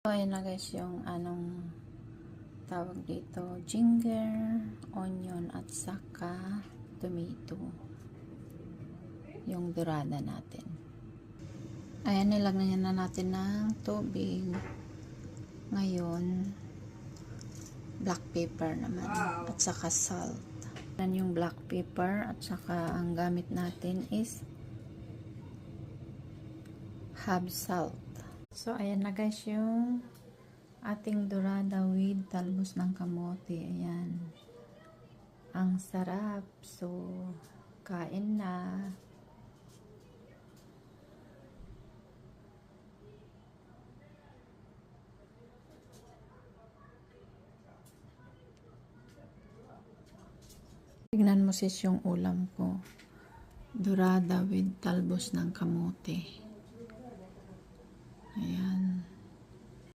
So, ayan na guys yung anong tawag dito, ginger, onion at saka tomato, yung dorada natin. Ayan, nilagyan na natin ng tubig. Ngayon black pepper naman at saka salt. Yan yung black pepper at saka ang gamit natin is half salt. So ayan na guys yung ating dorada with talbos ng kamote. Ayan. Ang sarap. So, kain na. Tignan mo sis yung ulam ko. Dorada with talbos ng kamote. Ayan.